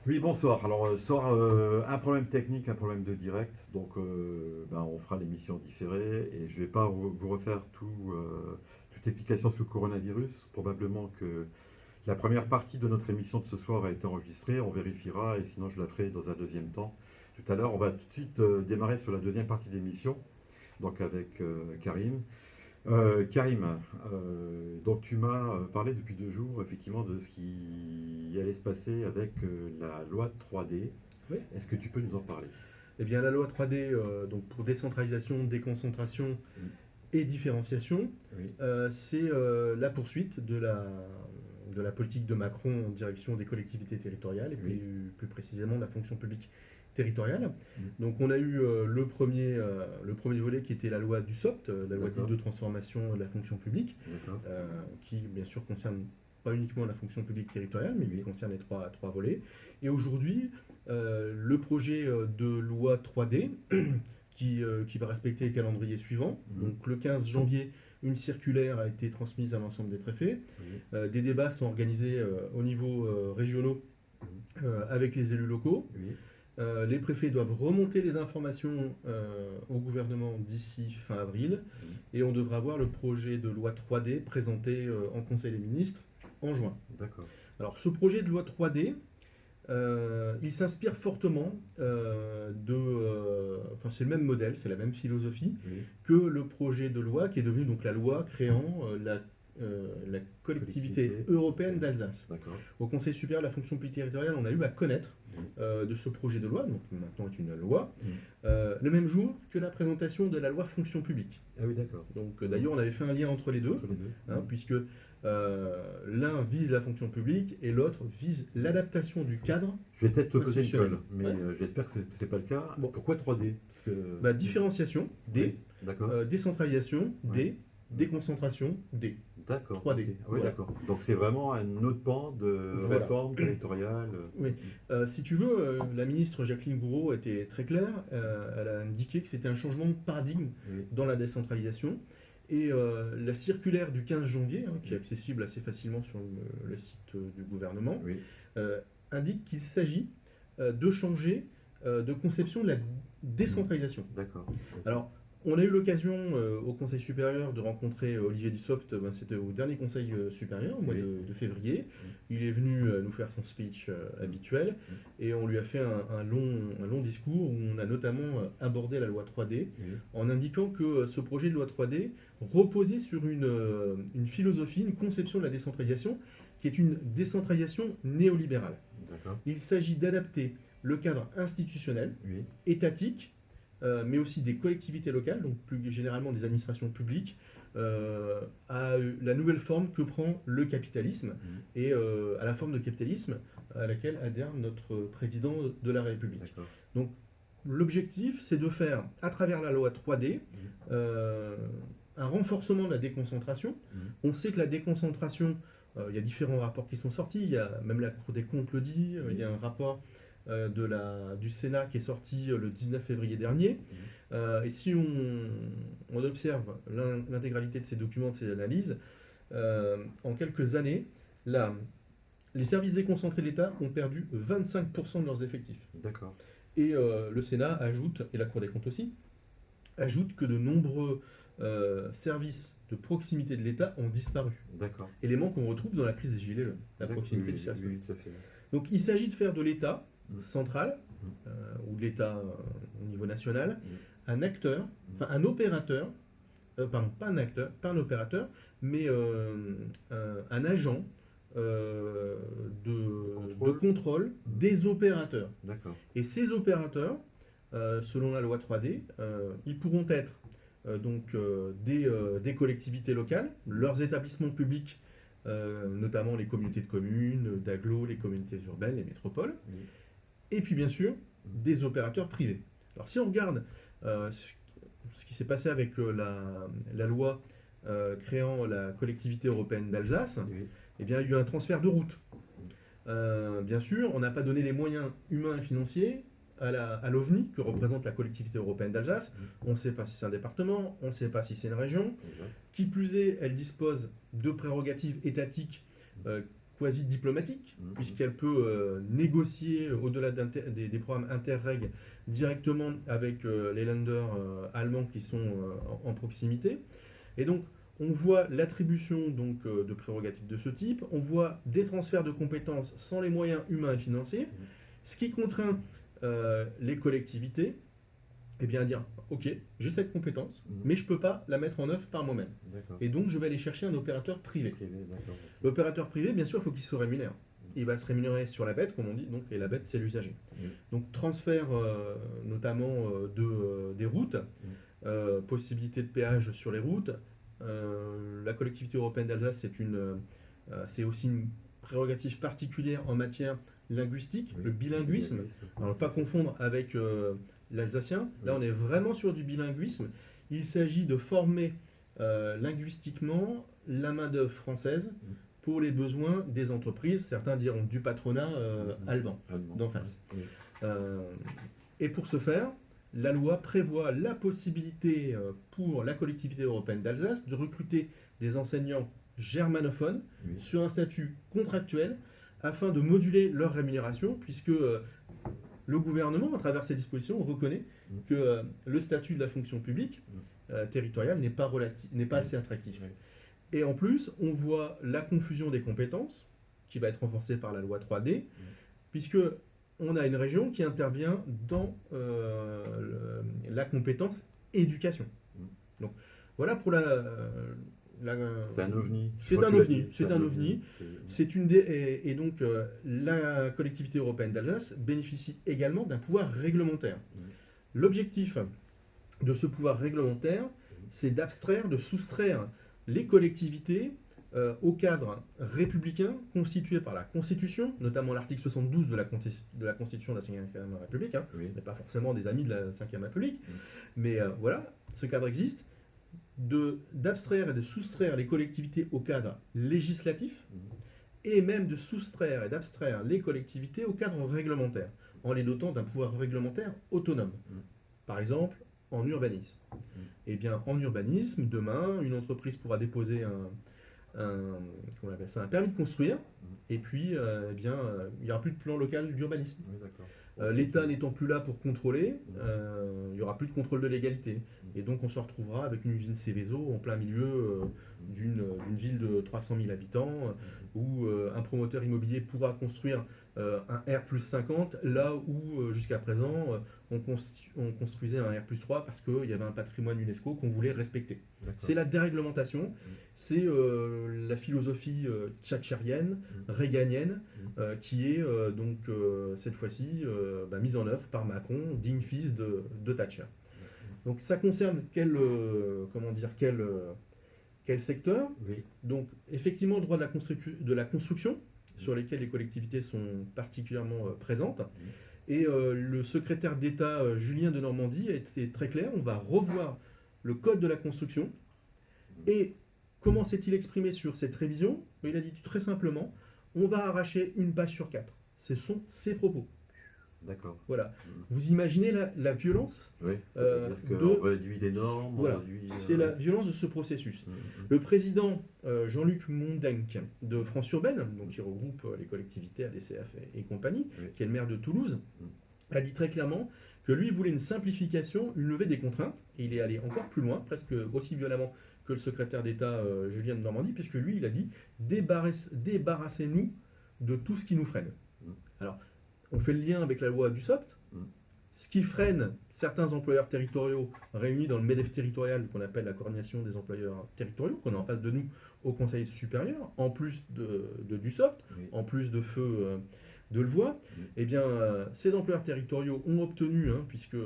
Oui, bonsoir. Alors, un problème technique, un problème de direct. Donc, on fera l'émission différée et je ne vais pas vous refaire toute explication sur le coronavirus. Probablement que la première partie de notre émission de ce soir a été enregistrée. On vérifiera et sinon, je la ferai dans un deuxième temps. Tout à l'heure, on va tout de suite démarrer sur la deuxième partie d'émission, donc avec Karim. Karim, donc tu m'as parlé depuis 2 jours effectivement de ce qui allait se passer avec la loi 3D. Oui. Est-ce que tu peux nous en parler? Eh bien, la loi 3D, donc pour décentralisation, déconcentration Mm. et différenciation, Oui, c'est la poursuite de la politique de Macron en direction des collectivités territoriales et oui. plus précisément de la fonction publique territoriale. Mm. Donc, on a eu le premier volet qui était la loi du SOPT, la loi dite D'accord, de transformation de la fonction publique, d'accord. qui bien sûr concerne pas uniquement la fonction publique territoriale, mais qui Oui, concerne les trois volets. Et aujourd'hui, le projet de loi 3D qui va respecter le calendrier suivant. mm, Donc le 15 janvier, une circulaire a été transmise à l'ensemble des préfets. oui, Des débats sont organisés au niveau régionaux mm, avec les élus locaux. oui, Les préfets doivent remonter les informations au gouvernement d'ici fin avril oui. et on devra voir le projet de loi 3D présenté en Conseil des ministres en juin. D'accord. Alors ce projet de loi 3D, il s'inspire fortement enfin c'est le même modèle, c'est la même philosophie Oui, que le projet de loi qui est devenu donc la loi créant la collectivité collectivité. européenne d'Alsace. D'accord. Au Conseil supérieur de la fonction publique territoriale, on a eu à connaître Oui. de ce projet de loi, donc maintenant est une loi, Mm. le même jour que la présentation de la loi fonction publique. Ah oui, d'accord. Donc d'ailleurs on avait fait un lien entre les deux, Entre les deux. puisque l'un vise la fonction publique et l'autre vise l'adaptation du cadre. Je vais peut-être te poser une Institutionnel. colle, mais Ouais. J'espère que c'est pas le cas. Bon. Pourquoi 3D? Parce que... Différenciation, D, Oui, d'accord. décentralisation, D, Ouais. déconcentration, D. D'accord. 3D. Ok. Ah oui, Voilà. d'accord. Donc c'est vraiment un autre pan de Voilà. réforme territoriale. Oui. Si tu veux, la ministre Jacqueline Gouraud était très claire. Elle a indiqué que c'était un changement de paradigme Oui, dans la décentralisation. Et la circulaire du 15 janvier, qui est accessible assez facilement sur le site du gouvernement, oui, euh, indique qu'il s'agit de changer de conception de la décentralisation. d'accord. Ok. Alors, on a eu l'occasion au Conseil supérieur de rencontrer Olivier Dussopt, c'était au dernier Conseil supérieur, au mois Oui. de février. Il est venu nous faire son speech habituel et on lui a fait un long discours où on a notamment abordé la loi 3D Oui, en indiquant que ce projet de loi 3D reposait sur une philosophie, une conception de la décentralisation qui est une décentralisation néolibérale. d'accord. Il s'agit d'adapter le cadre institutionnel, Oui, étatique, mais aussi des collectivités locales, donc plus généralement des administrations publiques, à la nouvelle forme que prend le capitalisme et à la forme de capitalisme à laquelle adhère notre président de la République. d'accord. Donc l'objectif, c'est de faire, à travers la loi 3D, un renforcement de la déconcentration. On sait que la déconcentration, il y a différents rapports qui sont sortis, il y a, même la Cour des comptes le dit, il y a un rapport du Sénat qui est sorti le 19 février dernier. Et si on observe l'intégralité de ces documents, de ces analyses, en quelques années, les services déconcentrés de l'État ont perdu 25% de leurs effectifs. D'accord. Et le Sénat ajoute, et la Cour des comptes aussi, ajoute que de nombreux services de proximité de l'État ont disparu. D'accord. Élément qu'on retrouve dans la crise des Gilets jaunes, la D'accord. proximité Oui, du service. oui, tout à fait. Donc il s'agit de faire de l'État Mm. central, ou de l'État au niveau national, Mm. un acteur, enfin un opérateur, pardon, pas un acteur, pas un opérateur, mais un agent de contrôle des opérateurs. D'accord. Et ces opérateurs, selon la loi 3D, ils pourront être des collectivités locales, leurs établissements publics, notamment les communautés de communes, d'agglos, les communautés urbaines, les métropoles, Oui. et puis bien sûr des opérateurs privés. Alors si on regarde ce qui s'est passé avec la loi créant la collectivité européenne d'Alsace, Oui. eh bien il y a eu un transfert de route. Bien sûr, on n'a pas donné les moyens humains et financiers à l'OVNI que représente la collectivité européenne d'Alsace. On ne sait pas si c'est un département, on ne sait pas si c'est une région. Exact. Qui plus est, elle dispose de prérogatives étatiques quasi diplomatique, puisqu'elle peut négocier au-delà des programmes Interreg directement avec les lenders allemands qui sont en proximité. Et donc, on voit l'attribution donc, de prérogatives de ce type, on voit des transferts de compétences sans les moyens humains et financiers, ce qui contraint les collectivités eh bien, à dire, ok, j'ai cette compétence, mais je ne peux pas la mettre en œuvre par moi-même. Et donc, je vais aller chercher un opérateur privé. L'opérateur privé, bien sûr, il faut qu'il se rémunère. Il va se rémunérer sur la bête, comme on dit, donc, et la bête, c'est l'usager. Donc, transfert notamment des routes, possibilité de péage sur les routes. La collectivité européenne d'Alsace, c'est aussi une prérogative particulière en matière linguistique, le bilinguisme. Alors, ne pas confondre avec l'alsacien. Là, on est vraiment sur du bilinguisme. Il s'agit de former linguistiquement la main-d'œuvre française pour les besoins des entreprises. Certains diront du patronat allemand d'en face. Et pour ce faire, la loi prévoit la possibilité pour la collectivité européenne d'Alsace de recruter des enseignants germanophones sur un statut contractuel afin de moduler leur rémunération, puisque le gouvernement, à travers ces dispositions, reconnaît que le statut de la fonction publique territoriale n'est pas assez attractif. Et en plus, on voit la confusion des compétences, qui va être renforcée par la loi 3D, puisque on a une région qui intervient dans la compétence éducation. Donc voilà pour c'est un ovni. C'est un ovni. C'est un ovni. Et donc la collectivité européenne d'Alsace bénéficie également d'un pouvoir réglementaire. L'objectif de ce pouvoir réglementaire, c'est d'abstraire, de soustraire les collectivités au cadre républicain constitué par la Constitution, notamment l'article 72 de la Constitution de la 5e République. On n'est pas forcément des amis de la 5e République, mais voilà, ce cadre existe. D'abstraire et de soustraire les collectivités au cadre législatif et même de soustraire et d'abstraire les collectivités au cadre réglementaire en les dotant d'un pouvoir réglementaire autonome. Par exemple, en urbanisme. Eh bien, en urbanisme, demain, une entreprise pourra déposer un permis de construire et puis il n'y aura plus de plan local d'urbanisme. L'État n'étant plus là pour contrôler, il n'y aura plus de contrôle de légalité. Et donc on se retrouvera avec une usine Céveso en plein milieu d'une ville de 300 000 habitants, où un promoteur immobilier pourra construire un R+50, là où jusqu'à présent on construisait un R+3 parce qu'il y avait un patrimoine UNESCO qu'on voulait respecter. C'est la déréglementation, c'est la philosophie thatcherienne, réganienne, qui est donc cette fois-ci mise en œuvre par Macron, digne fils de Thatcher. Donc ça concerne quel secteur? Donc effectivement le droit de la construction, sur lesquels les collectivités sont particulièrement présentes. Et le secrétaire d'État Julien de Normandie a été très clair, on va revoir le code de la construction. Et comment s'est-il exprimé sur cette révision? Il a dit très simplement, on va arracher une page sur 4. Ce sont ses propos. D'accord. Voilà. Vous imaginez la violence on réduit les normes. Voilà. C'est la violence de ce processus. Le président Jean-Luc Mondenc de France Urbaine, donc qui regroupe les collectivités ADCF et compagnie, qui est le maire de Toulouse, a dit très clairement que lui voulait une simplification, une levée des contraintes, et il est allé encore plus loin, presque aussi violemment que le secrétaire d'État Julien de Normandie, puisque lui, il a dit débarrassez-nous de tout ce qui nous freine. Alors, on fait le lien avec la loi du SOPT. Ce qui freine certains employeurs territoriaux réunis dans le MEDEF territorial, qu'on appelle la coordination des employeurs territoriaux, qu'on a en face de nous au Conseil supérieur, en plus du SOPT, en plus de Feu Delvoye, eh bien, ces employeurs territoriaux ont obtenu, puisque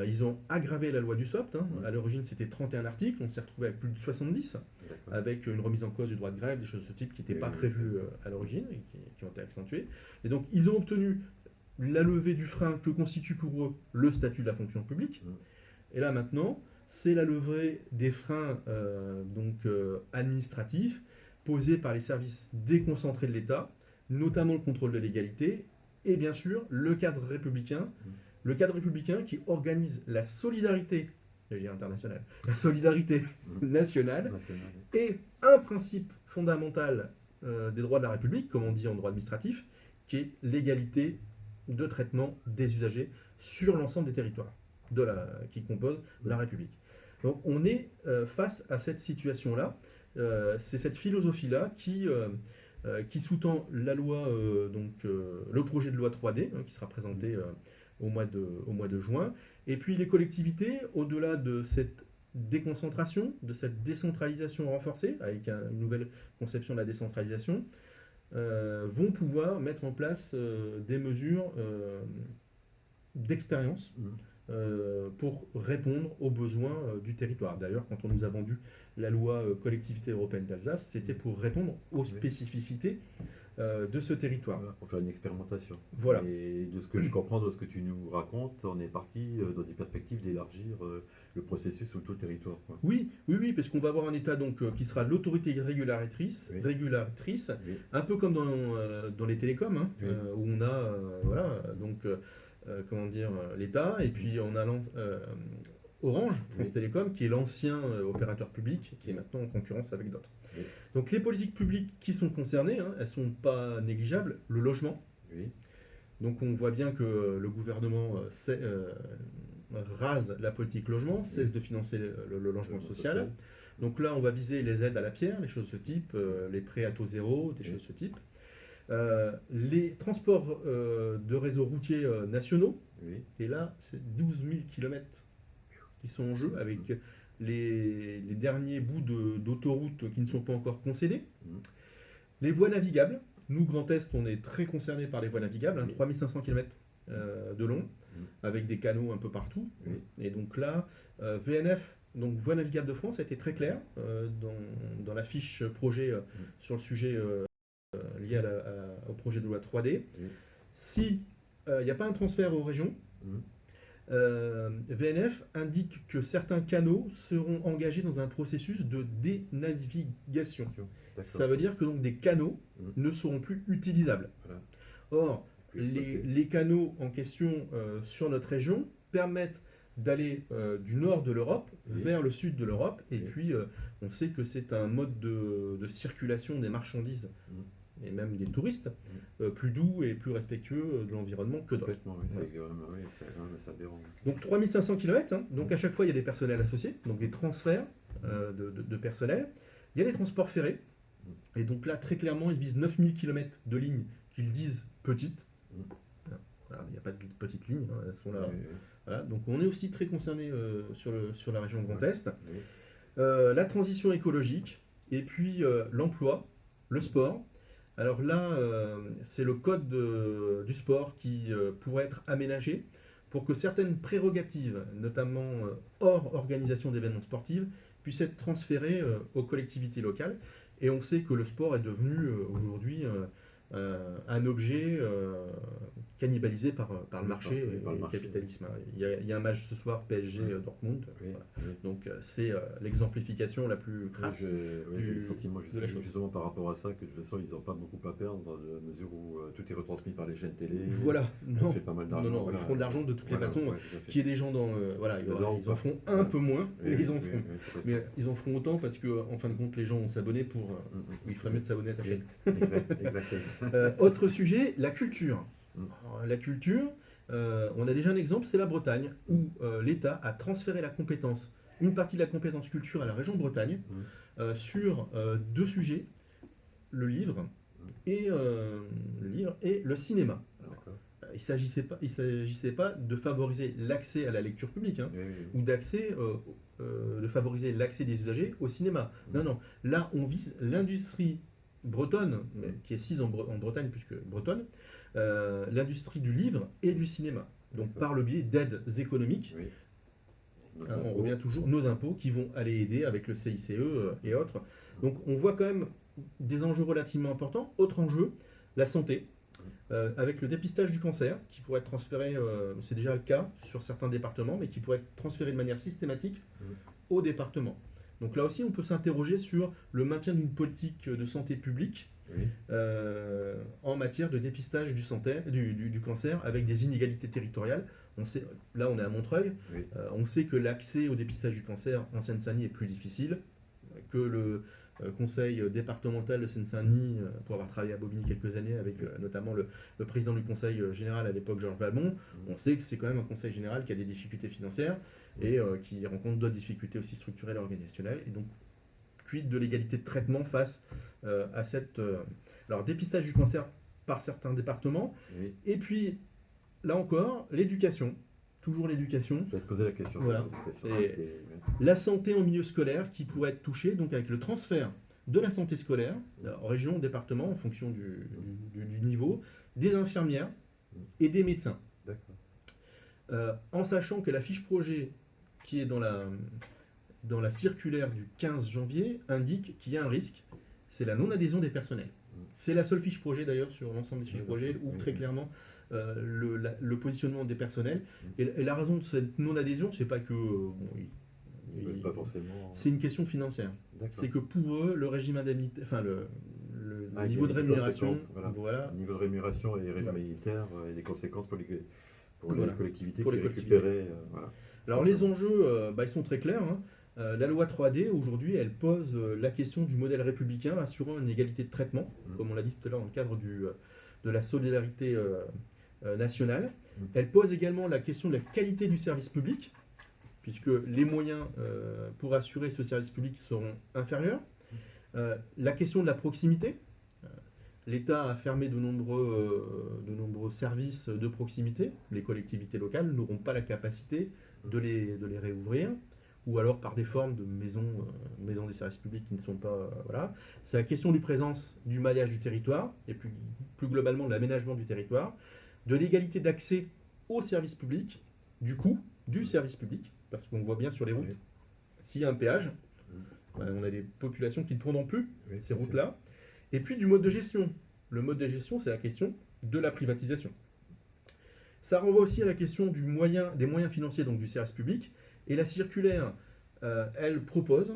ils ont aggravé la loi du SOPT. À l'origine, c'était 31 articles, on s'est retrouvé avec plus de 70, avec une remise en cause du droit de grève, des choses de ce type qui n'étaient pas prévues à l'origine et qui ont été accentuées. Et donc, ils ont obtenu la levée du frein que constitue pour eux le statut de la fonction publique. Et là, maintenant, c'est la levée des freins administratifs posés par les services déconcentrés de l'État, notamment le contrôle de légalité, et bien sûr, le cadre républicain qui organise la solidarité internationale, la solidarité nationale, et un principe fondamental des droits de la République, comme on dit en droit administratif, qui est l'égalité de traitement des usagers sur l'ensemble des territoires qui composent la République. Donc on est face à cette situation-là. C'est cette philosophie-là qui sous-tend la loi, le projet de loi 3D, hein, qui sera présenté au mois de juin. Et puis les collectivités, au-delà de cette déconcentration, de cette décentralisation renforcée, avec une nouvelle conception de la décentralisation, vont pouvoir mettre en place des mesures d'expérience pour répondre aux besoins du territoire. D'ailleurs, quand on nous a vendu la loi collectivité européenne d'Alsace, c'était pour répondre aux spécificités de ce territoire. Voilà, pour faire une expérimentation. Voilà. Et de ce que je comprends, de ce que tu nous racontes, on est parti dans des perspectives d'élargir le processus sur tout le territoire, quoi. Oui, parce qu'on va avoir un État qui sera l'autorité régulatrice, Oui. un peu comme dans les télécoms, hein, Oui. où on a l'État, et puis on a Orange, France Oui. Télécom, qui est l'ancien opérateur public, qui est maintenant en concurrence avec d'autres. Oui. Donc les politiques publiques qui sont concernées, hein, elles ne sont pas négligeables. Le logement. Oui. Donc on voit bien que le gouvernement rase la politique logement, cesse de financer le logement social. Donc là, on va viser les aides à la pierre, les choses de ce type, les prêts à taux zéro, des choses de ce type. Les transports de réseaux routiers nationaux, Oui. et là, c'est 12 000 km qui sont en jeu avec les derniers bouts d'autoroutes qui ne sont pas encore concédés. Les voies navigables. Nous, Grand Est, on est très concernés par les voies navigables, hein, 3500 km de long, avec des canaux un peu partout. Oui. Et donc là, VNF, donc Voies navigables de France, a été très clair dans la fiche projet sur le sujet lié au projet de loi 3D. Oui. Si il n'y a pas un transfert aux régions, VNF indique que certains canaux seront engagés dans un processus de dénavigation. Ça veut dire que donc des canaux ne seront plus utilisables. Voilà. Or, les canaux en question sur notre région permettent d'aller du nord de l'Europe vers le sud de l'Europe. Et puis, on sait que c'est un mode de circulation des marchandises et même des touristes plus doux et plus respectueux de l'environnement que d'autres. Oui, c'est c'est aberrant. Donc 3500 km, hein, donc à chaque fois il y a des personnels associés, donc des transferts de personnel. Il y a les transports ferrés, et donc là très clairement ils visent 9000 km de lignes qu'ils disent petites. Voilà, il n'y a pas de petites lignes, hein, elles sont là. Voilà, donc on est aussi très concerné sur la région Grand Est. La transition écologique, et puis l'emploi, le sport. Alors là, c'est le code du sport qui pourrait être aménagé pour que certaines prérogatives, notamment hors organisation d'événements sportifs, puissent être transférées aux collectivités locales. Et on sait que le sport est devenu aujourd'hui un objet cannibalisé par le marché et le capitalisme. Il y a un match ce soir, PSG Dortmund. Voilà. Donc c'est l'exemplification la plus crasse j'ai le sentiment de la chose. justement par rapport à ça que de toute façon ils n'ont pas beaucoup à perdre dans la mesure où tout est retransmis par les chaînes télé. Voilà, On fait pas mal d'argent. Non, voilà. ils feront de l'argent de toutes les façons. Qu'il y ait des gens dans... ils en feront un peu moins, mais ils en feront. Mais ils en feront autant parce qu'en fin de compte, les gens vont s'abonner pour... il ferait mieux de s'abonner à ta chaîne. Exactement. Autre sujet, la culture. Alors, la culture, on a déjà un exemple, c'est la Bretagne, où l'État a transféré la compétence, une partie de la compétence culture à la région de Bretagne, sur deux sujets, le livre et le cinéma. Alors, il ne s'agissait pas de favoriser l'accès à la lecture publique, hein, ou de favoriser l'accès des usagers au cinéma. Non. Là, on vise l'industrie bretonne, qui est assise en Bretagne puisque bretonne, l'industrie du livre et du cinéma. Donc par le biais d'aides économiques, on revient toujours, nos impôts qui vont aller aider avec le CICE et autres. Donc on voit quand même des enjeux relativement importants. Autre enjeu, la santé, avec le dépistage du cancer qui pourrait être transféré, c'est déjà le cas sur certains départements, mais qui pourrait être transféré de manière systématique aux départements. Donc là aussi, on peut s'interroger sur le maintien d'une politique de santé publique en matière de dépistage du cancer avec des inégalités territoriales. Là, on est à Montreuil. On sait que l'accès au dépistage du cancer en Seine-Saint-Denis est plus difficile, que conseil départemental de Seine-Saint-Denis, pour avoir travaillé à Bobigny quelques années avec notamment le président du conseil général à l'époque, Georges Valmont, on sait que c'est quand même un conseil général qui a des difficultés financières et qui rencontre d'autres difficultés aussi structurelles et organisationnelles. Et donc, quid de l'égalité de traitement face à cette... alors, dépistage du cancer par certains départements. Oui. Et puis, là encore, l'éducation. Toujours l'éducation. Je vais te poser la question. Voilà. L'éducation, La santé en milieu scolaire qui pourrait être touchée, donc avec le transfert de la santé scolaire, en région, département, en fonction du niveau, des infirmières et des médecins. D'accord. En sachant que la fiche projet qui est dans la circulaire du 15 janvier indique qu'il y a un risque, c'est la non-adhésion des personnels. C'est la seule fiche projet d'ailleurs sur l'ensemble des fiches projet où très clairement le positionnement des personnels. Et la raison de cette non-adhésion, c'est pas que... pas forcément... C'est une question financière. C'est que pour eux, le régime indemnitaire, enfin le niveau de rémunération... Voilà. Le niveau de rémunération et régime militaire et les conséquences pour les collectivités pour qui les récupéraient... Alors les enjeux, ils sont très clairs. La loi 3D, aujourd'hui, elle pose la question du modèle républicain assurant une égalité de traitement, comme on l'a dit tout à l'heure dans le cadre de la solidarité nationale. Elle pose également la question de la qualité du service public, puisque les moyens pour assurer ce service public seront inférieurs. La question de la proximité. L'État a fermé de nombreux services de proximité. Les collectivités locales n'auront pas la capacité de les réouvrir, ou alors par des formes de maisons des services publics qui ne sont pas... voilà. C'est la question du présence, du maillage du territoire, et plus globalement de l'aménagement du territoire, de l'égalité d'accès aux services publics, du coût du service public, parce qu'on voit bien sur les routes, s'il y a un péage, on a des populations qui ne prendront plus ces routes-là, et puis du mode de gestion. Le mode de gestion, c'est la question de la privatisation. Ça renvoie aussi à la question des moyens financiers, donc du service public. Et la circulaire, elle propose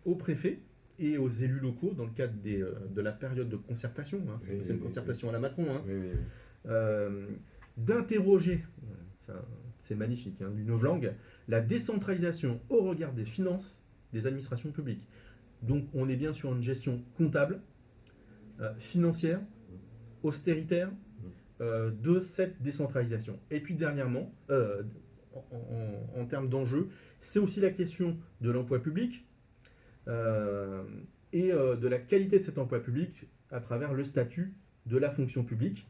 aux préfets et aux élus locaux, dans le cadre de la période de concertation, c'est une concertation à la Macron, d'interroger, c'est magnifique, du novlangue, la décentralisation au regard des finances des administrations publiques. Donc on est bien sur une gestion comptable, financière, austéritaire, de cette décentralisation. Et puis dernièrement, en termes d'enjeux, c'est aussi la question de l'emploi public et de la qualité de cet emploi public à travers le statut de la fonction publique.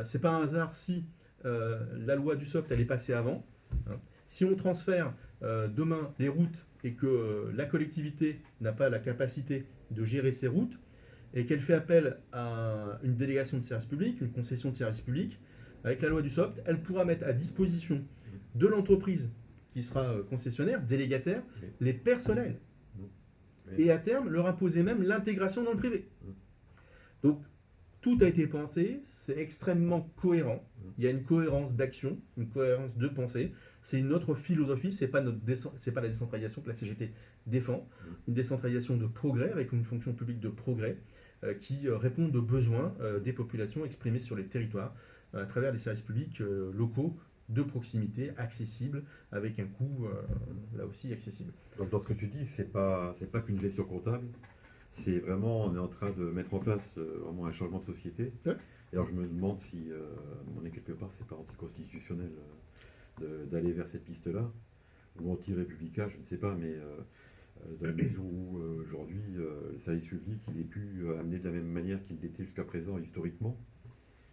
C'est pas un hasard si la loi du SOCT elle est passée avant. Si on transfère demain les routes et que la collectivité n'a pas la capacité de gérer ces routes et qu'elle fait appel à une délégation de service public, une concession de service public, avec la loi du SOCT, elle pourra mettre à disposition de l'entreprise qui sera concessionnaire, délégataire, les personnels. Et à terme, leur imposer même l'intégration dans le privé. Donc, tout a été pensé, c'est extrêmement cohérent. Il y a une cohérence d'action, une cohérence de pensée. C'est une autre philosophie, c'est pas la décentralisation que la CGT défend. Une décentralisation de progrès, avec une fonction publique de progrès, qui répond aux besoins des populations exprimées sur les territoires, à travers des services publics locaux, de proximité, accessibles, avec un coût, là aussi, accessible. Donc dans ce que tu dis, c'est pas qu'une gestion comptable, c'est vraiment, on est en train de mettre en place vraiment un changement de société. Ouais. Et alors je me demande si, on est quelque part, c'est pas anticonstitutionnel d'aller vers cette piste-là, ou anti-républicain, je ne sais pas, mais dans la mesure où aujourd'hui, le service public, il est plus amené de la même manière qu'il l'était jusqu'à présent, historiquement.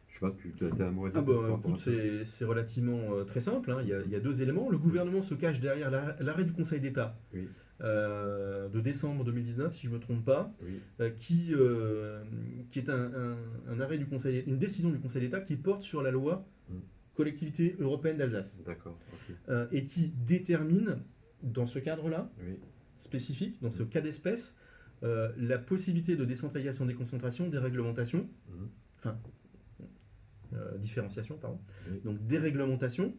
Je sais pas, tu as un mot à dire écoute, c'est relativement très simple. Il y a deux éléments. Le gouvernement se cache derrière l'arrêt du Conseil d'État de décembre 2019, si je ne me trompe pas, qui est un arrêt du Conseil, une décision du Conseil d'État qui porte sur la loi Collectivité européenne d'Alsace. D'accord. Et qui détermine, dans ce cadre-là, spécifique, dans ce cas d'espèce, la possibilité de décentralisation, déconcentration, déréglementation, différenciation, pardon. Donc déréglementation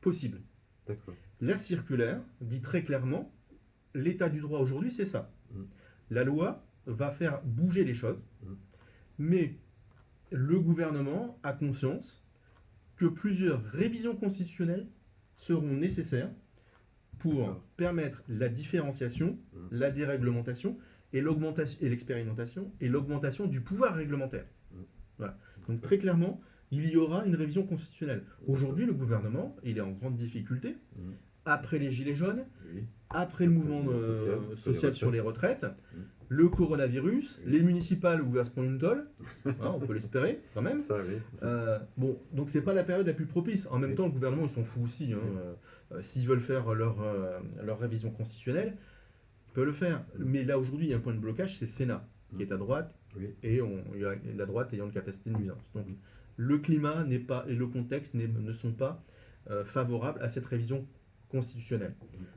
possible. D'accord. La circulaire dit très clairement, l'état du droit aujourd'hui, c'est ça. La loi va faire bouger les choses, mais le gouvernement a conscience que plusieurs révisions constitutionnelles seront nécessaires pour permettre la différenciation, la déréglementation et l'expérimentation et l'augmentation du pouvoir réglementaire. Voilà. Donc très clairement, il y aura une révision constitutionnelle. Aujourd'hui, le gouvernement, il est en grande difficulté. Après les Gilets jaunes, Oui. après le mouvement social sur les retraites, le coronavirus, les municipales où il va se prendre une tolle, hein, on peut l'espérer quand même. Ça, oui. Bon, donc c'est pas la période la plus propice. En même Oui. temps, le gouvernement, ils s'en fout aussi. Hein. S'ils veulent faire leur révision constitutionnelle, ils peuvent le faire. Mais là, aujourd'hui, il y a un point de blocage, c'est le Sénat, qui est à droite, Oui. et la droite ayant une capacité de nuisance. Donc, le climat n'est pas, et le contexte ne sont pas favorables à cette révision constitutionnelle.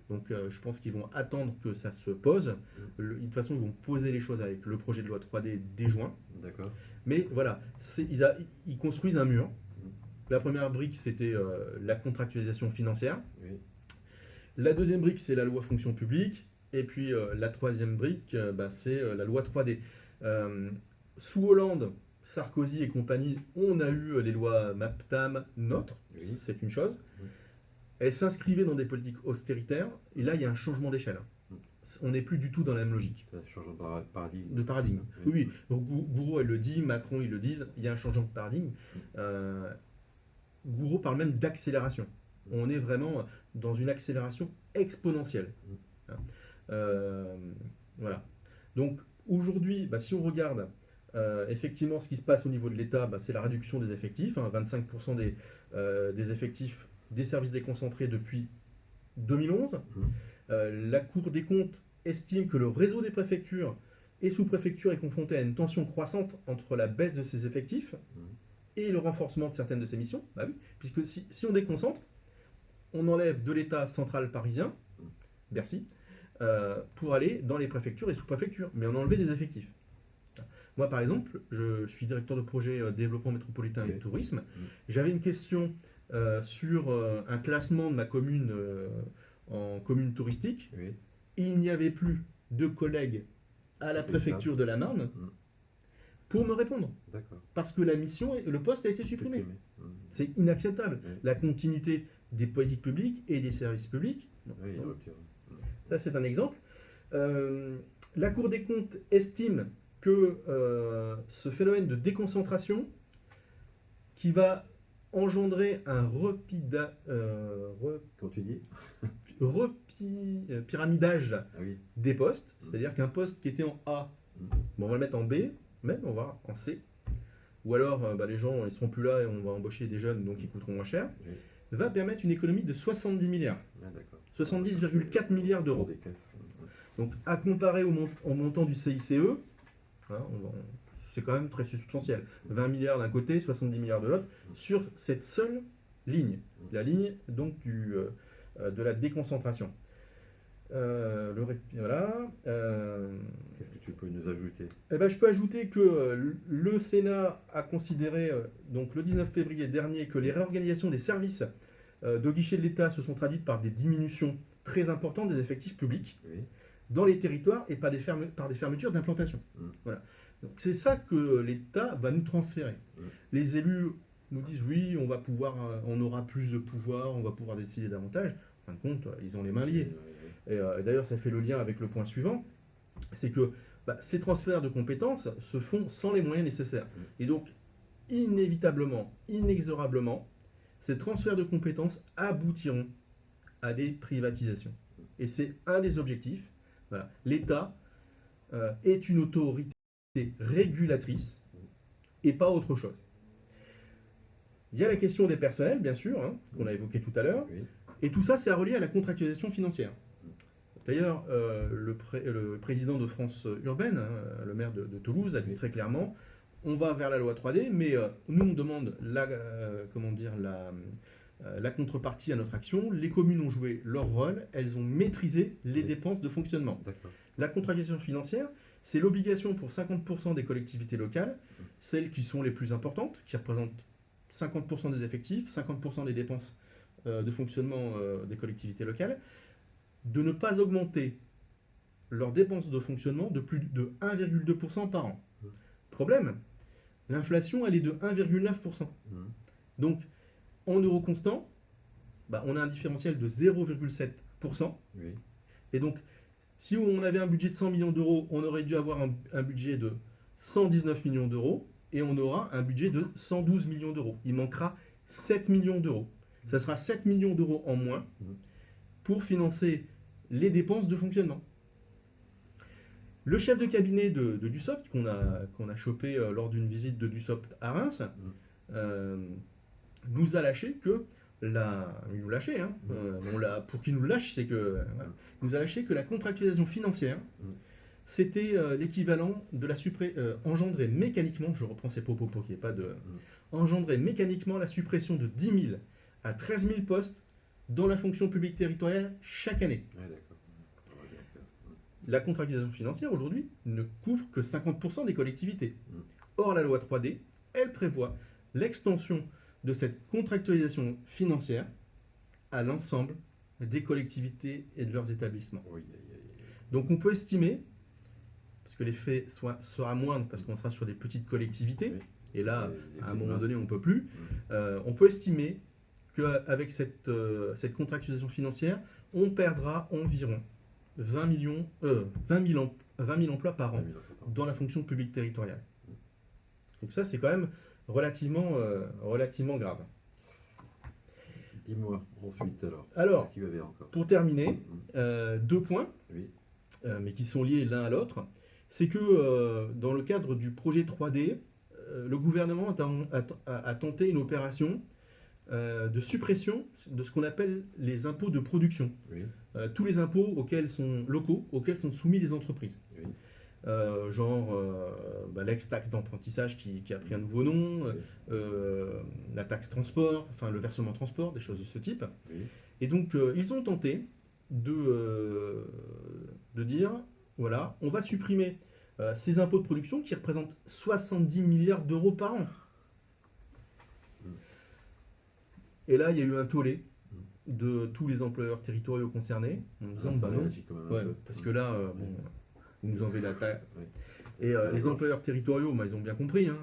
Donc, je pense qu'ils vont attendre que ça se pose. De toute façon, ils vont poser les choses avec le projet de loi 3D dès juin. D'accord. Mais voilà, ils construisent un mur. La première brique, c'était la contractualisation financière. Oui. La deuxième brique, c'est la loi fonction publique. Et puis la troisième brique, c'est la loi 3D. Sous Hollande, Sarkozy et compagnie, on a eu les lois MAPTAM, NOTRe, Oui. c'est une chose. Oui. Elles s'inscrivaient dans des politiques austéritaires. Et là, il y a un changement d'échelle. On n'est plus du tout dans la même logique. Ça change de paradigme. De paradigme. Oui, oui. Gouraud, elle le dit, Macron, ils le disent, il y a un changement de paradigme. Gouraud parle même d'accélération. On est vraiment dans une accélération exponentielle. Voilà. Donc aujourd'hui, si on regarde effectivement ce qui se passe au niveau de l'État, c'est la réduction des effectifs, 25% des effectifs des services déconcentrés depuis 2011. La Cour des comptes estime que le réseau des préfectures et sous-préfectures est confronté à une tension croissante entre la baisse de ses effectifs et le renforcement de certaines de ses missions. Bah oui, puisque si on déconcentre, on enlève de l'État central parisien, Bercy, pour aller dans les préfectures et sous-préfectures, mais on a enlevé des effectifs. Moi, par exemple, je suis directeur de projet développement métropolitain et tourisme. J'avais une question sur un classement de ma commune en commune touristique. Oui. Il n'y avait plus de collègues à la préfecture de la Marne pour me répondre. D'accord. Parce que le poste a été supprimé. C'est inacceptable. Oui. La continuité des politiques publiques et des services publics. Oui, Non. ok. Ça, c'est un exemple. La Cour des comptes estime que ce phénomène de déconcentration qui va engendrer un Quand tu dis pyramidage Ah oui. des postes, c'est-à-dire qu'un poste qui était en A, on va le mettre en B, même on va en C, ou alors les gens ils seront plus là et on va embaucher des jeunes donc ils coûteront moins cher, Oui. va permettre une économie de 70 milliards, Ah, d'accord. 70,4 milliards d'euros. Des caisses. Donc à comparer au montant du CICE, c'est quand même très substantiel. 20 milliards d'un côté, 70 milliards de l'autre, sur cette seule ligne, la ligne donc de la déconcentration. Voilà. Qu'est-ce que tu peux nous ajouter? Je peux ajouter que le Sénat a considéré, donc le 19 février dernier, que les réorganisations des services de guichet de l'État se sont traduites par des diminutions très importantes des effectifs publics dans les territoires et par des fermetures d'implantation. Voilà. Donc c'est ça que l'État va nous transférer. Les élus nous disent oui, on aura plus de pouvoir, on va pouvoir décider davantage. En fin de compte, ils ont les mains liées. Et d'ailleurs, ça fait le lien avec le point suivant, c'est que ces transferts de compétences se font sans les moyens nécessaires. Et donc, inévitablement, inexorablement, ces transferts de compétences aboutiront à des privatisations. Et c'est un des objectifs. Voilà. L'État est une autorité régulatrice et pas autre chose. Il y a la question des personnels, bien sûr, qu'on a évoqué tout à l'heure. Et tout ça, c'est à relier à la contractualisation financière. D'ailleurs, le président de France Urbaine, le maire de Toulouse, a dit très clairement, on va vers la loi 3D, mais nous, on demande la contrepartie à notre action. Les communes ont joué leur rôle, elles ont maîtrisé les dépenses de fonctionnement. La contractualisation financière, c'est l'obligation pour 50% des collectivités locales, celles qui sont les plus importantes, qui représentent 50% des effectifs, 50% des dépenses de fonctionnement des collectivités locales, de ne pas augmenter leurs dépenses de fonctionnement de plus de 1,2% par an. Problème, l'inflation, elle est de 1,9%. Donc, en euros constants, on a un différentiel de 0,7%. Et donc, Si on avait un budget de 100 millions d'euros, on aurait dû avoir un budget de 119 millions d'euros et on aura un budget de 112 millions d'euros. Il manquera 7 millions d'euros. Ça sera 7 millions d'euros en moins pour financer les dépenses de fonctionnement. Le chef de cabinet de Dussopt, qu'on a chopé lors d'une visite de Dussopt à Reims, nous a lâché que il nous lâchait, hein, pour qu'il nous le lâche, c'est que il nous a lâché que la contractualisation financière, c'était l'équivalent de engendrer mécaniquement, je reprends ces propos pour qu'il n'y ait pas de... engendrer mécaniquement la suppression de 10 000 à 13 000 postes dans la fonction publique territoriale chaque année. La contractualisation financière, aujourd'hui, ne couvre que 50% des collectivités. Or, la loi 3D, elle prévoit l'extension de cette contractualisation financière à l'ensemble des collectivités et de leurs établissements. Donc on peut estimer, parce que l'effet sera moindre, parce qu'on sera sur des petites collectivités, et là, à un moment donné, on ne peut plus, on peut estimer qu'avec cette contractualisation financière, on perdra environ 20 000 emplois par an dans la fonction publique territoriale. Donc ça, c'est quand même relativement grave. Dis-moi ensuite alors qu'est-ce qu'il y avait encore pour terminer, 2 points, mais qui sont liés l'un à l'autre. C'est que dans le cadre du projet 3D, le gouvernement a tenté une opération de suppression de ce qu'on appelle les impôts de production. Tous les impôts locaux auxquels sont soumis les entreprises. L'ex-taxe d'apprentissage qui a pris un nouveau nom, la taxe transport, enfin le versement transport, des choses de ce type. Et donc ils ont tenté de dire, voilà, on va supprimer ces impôts de production qui représentent 70 milliards d'euros par an. Et là, il y a eu un tollé de tous les employeurs territoriaux concernés en disant non, parce que là, vous nous enlevez la taxe. Et les employeurs territoriaux, ils ont bien compris, hein,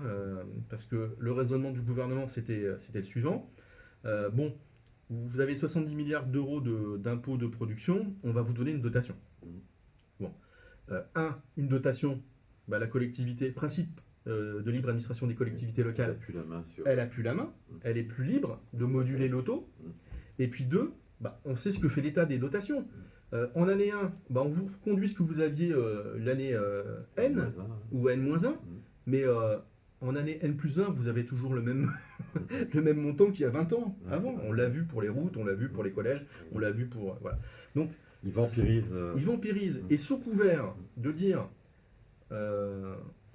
parce que le raisonnement du gouvernement, c'était le suivant. Vous avez 70 milliards d'euros d'impôts de production, on va vous donner une dotation. Une dotation, la collectivité, principe de libre administration des collectivités locales, elle a plus la main, elle est plus libre de moduler l'auto. Et puis 2, on sait ce que fait l'état des dotations. En année 1, on vous conduit ce que vous aviez l'année N ou N-1, mais en année N+1, vous avez toujours le même montant qu'il y a 20 ans avant. On l'a vu pour les routes, on l'a vu pour les collèges, on l'a vu pour... Voilà. Donc, ils vampirisent. Ils vampirisent. Et sous couvert de dire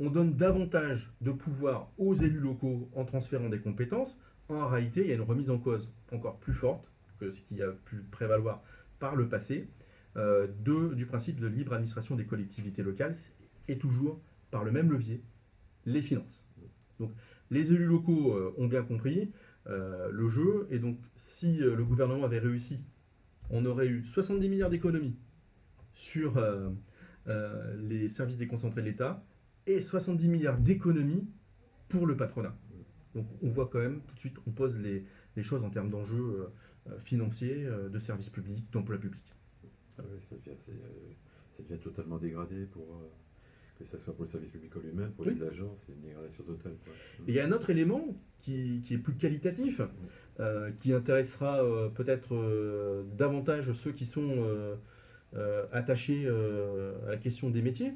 on donne davantage de pouvoir aux élus locaux en transférant des compétences, en réalité, il y a une remise en cause encore plus forte que ce qui a pu prévaloir par le passé du principe de libre administration des collectivités locales, et toujours par le même levier, les finances. Donc les élus locaux ont bien compris le jeu, et donc si le gouvernement avait réussi, on aurait eu 70 milliards d'économies sur les services déconcentrés de l'État et 70 milliards d'économies pour le patronat. Donc on voit quand même tout de suite, on pose les choses en termes d'enjeux financiers, de services publics, d'emplois publics. Ça devient totalement dégradé que ce soit pour le service public en lui-même, pour les agents, c'est une dégradation totale. Et il y a un autre élément qui est plus qualitatif, qui intéressera peut-être davantage ceux qui sont attachés à la question des métiers.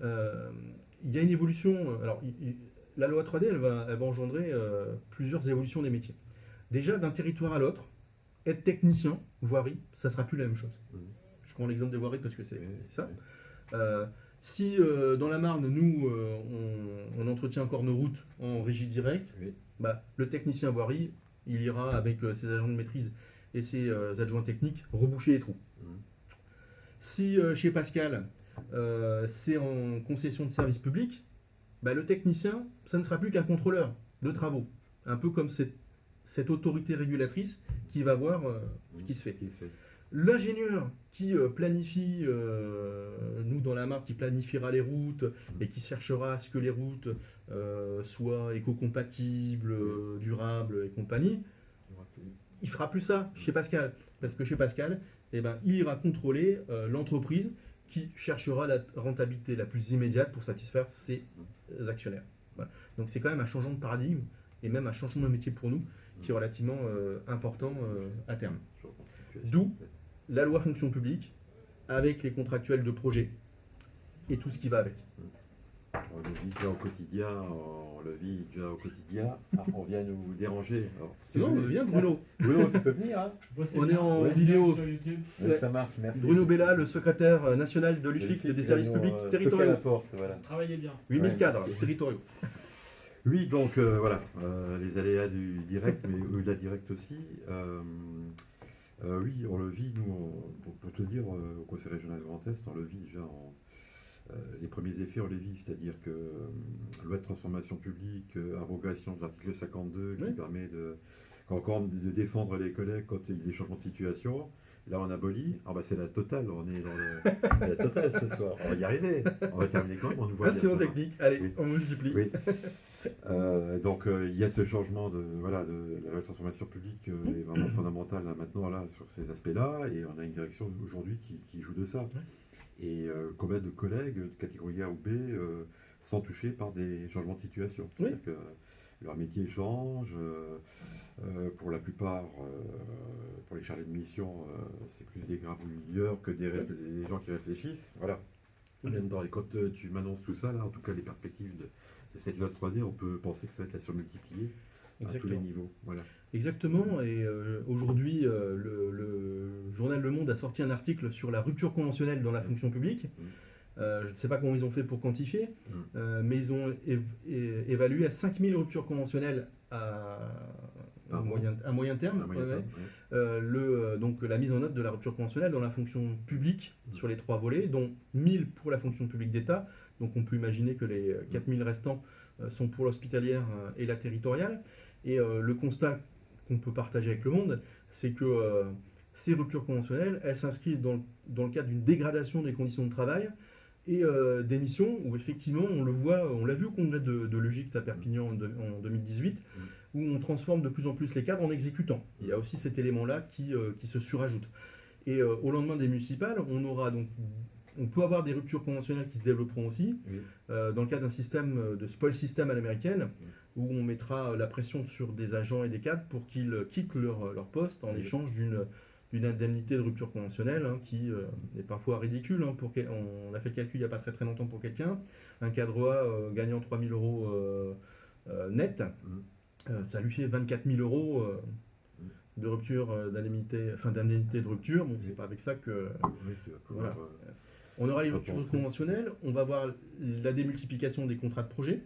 Il y a une évolution. Alors, la loi 3D, elle va engendrer plusieurs évolutions des métiers. Déjà, d'un territoire à l'autre, être technicien, voirie, ça ne sera plus la même chose. Je prends l'exemple des voiries parce que c'est ça. Si dans la Marne, nous, on entretient encore nos routes en régie directe, le technicien voirie, il ira avec ses agents de maîtrise et ses adjoints techniques reboucher les trous. Si chez Pascal, c'est en concession de service public, le technicien, ça ne sera plus qu'un contrôleur de travaux. Un peu comme cette autorité régulatrice qui va voir ce qui se fait. L'ingénieur qui planifie, nous dans la Marne, qui planifiera les routes et qui cherchera à ce que les routes soient éco-compatibles, durables et compagnie, il fera plus ça chez Pascal. Parce que chez Pascal, il ira contrôler l'entreprise qui cherchera la rentabilité la plus immédiate pour satisfaire ses actionnaires. Voilà. Donc c'est quand même un changement de paradigme et même un changement de métier pour nous qui est relativement important à terme. D'où la loi fonction publique avec les contractuels de projet et tout ce qui va avec. On le vit déjà au quotidien, Ah, on vient nous déranger. Alors, Non, viens Bruno. Bruno, tu peux venir, hein? On est en Ouais, vidéo. sur YouTube. Ouais, ça marche, merci. Bruno Bella, le secrétaire national de l'UFIC des services publics territoriaux. Voilà. Travaillez bien. 8000 Ouais, cadres merci. territoriaux. Oui, donc voilà, les aléas du direct, mais au-delà direct aussi. Oui, on le vit, nous, pour te dire, au Conseil régional Grand Est, on le vit déjà les premiers effets, on les vit, c'est-à-dire que loi de transformation publique, abrogation de l'article 52 qui Oui. permet encore de défendre les collègues quand il y a des changements de situation. Là, on abolit. Ah bah c'est la totale, on est dans la totale ce soir. On va y arriver. On va terminer quand même, on nous voit Incident bien. technique, allez, Oui. on multiplie. Oui. Donc il y a ce changement de la loi de transformation publique est vraiment fondamental là, maintenant là, sur ces aspects-là, et on a une direction aujourd'hui qui joue de ça. Et combien de collègues de catégorie A ou B sont touchés par des changements de situation. Oui. C'est-à-dire que leur métier change, pour la plupart, pour les chargés de mission, c'est plus des gravouilleurs que des gens qui réfléchissent. Voilà. On est dedans. Et quand tu m'annonces tout ça, là, en tout cas les perspectives de cette loi 3D, on peut penser que ça va être la surmultipliée à tous les niveaux. Voilà. Exactement, et aujourd'hui, le journal Le Monde a sorti un article sur la rupture conventionnelle dans la fonction publique. Je ne sais pas comment ils ont fait pour quantifier, mais ils ont évalué à 5000 ruptures conventionnelles à moyen terme. Donc la mise en œuvre de la rupture conventionnelle dans la fonction publique sur les 3 volets, dont 1000 pour la fonction publique d'État. Donc on peut imaginer que les 4000 restants sont pour l'hospitalière et la territoriale. Et le constat qu'on peut partager avec le monde, c'est que ces ruptures conventionnelles, elles s'inscrivent dans le cadre d'une dégradation des conditions de travail et des missions où effectivement on le voit, on l'a vu au congrès de l'UGICT à Perpignan en 2018, où on transforme de plus en plus les cadres en exécutants. Il y a aussi cet élément-là qui se surajoute. Et au lendemain des municipales, on peut avoir des ruptures conventionnelles qui se développeront aussi, dans le cadre d'un système de spoil system à l'américaine, où on mettra la pression sur des agents et des cadres pour qu'ils quittent leur poste en échange d'une indemnité de rupture conventionnelle qui est parfois ridicule. On a fait le calcul il n'y a pas très très longtemps pour quelqu'un. Un cadre A gagnant 3 000 euros net, ça lui fait 24 000 euros de rupture d'indemnité de rupture. Bon, c'est pas avec ça que... Voilà. On aura les ruptures conventionnelles, on va voir la démultiplication des contrats de projet,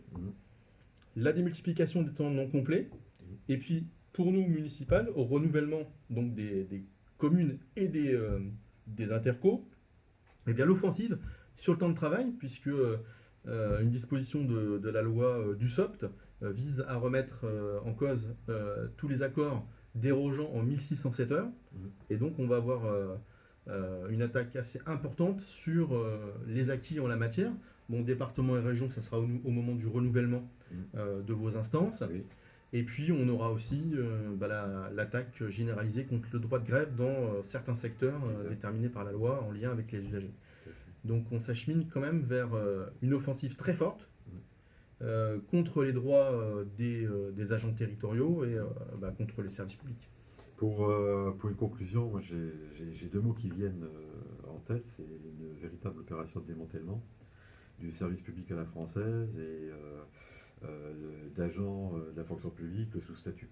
la démultiplication des temps non complets, et puis pour nous municipales, au renouvellement donc des communes et des intercos, et bien l'offensive sur le temps de travail, puisque une disposition de la loi du SOPT vise à remettre en cause tous les accords dérogeant en 1607 heures, et donc on va avoir une attaque assez importante sur les acquis en la matière. Bon, département et région, ça sera au moment du renouvellement de vos instances. Oui. Et puis, on aura aussi l'attaque généralisée contre le droit de grève dans certains secteurs déterminés par la loi en lien avec les usagers. Donc, on s'achemine quand même vers une offensive très forte contre les droits des agents territoriaux et contre les services publics. Pour une conclusion, moi j'ai 2 mots qui viennent en tête. C'est une véritable opération de démantèlement du service public à la française et d'agents de la fonction publique sous statut.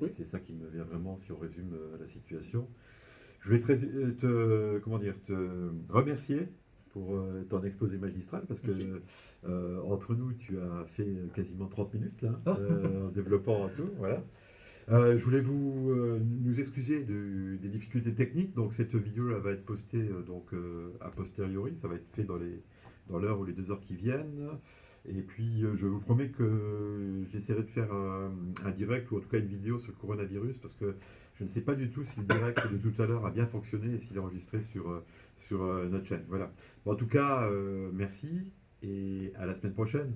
Oui. C'est ça qui me vient vraiment si on résume la situation. Je voulais te remercier pour ton exposé magistral parce que entre nous, tu as fait quasiment 30 minutes là, en développant tout. Voilà. Je voulais nous excuser des difficultés techniques. Donc cette vidéo là va être postée a posteriori. Ça va être fait dans l'heure ou les 2 heures qui viennent. Et puis je vous promets que j'essaierai de faire un direct ou en tout cas une vidéo sur le coronavirus parce que je ne sais pas du tout si le direct de tout à l'heure a bien fonctionné et s'il est enregistré sur notre chaîne. Voilà. Bon, en tout cas, merci et à la semaine prochaine.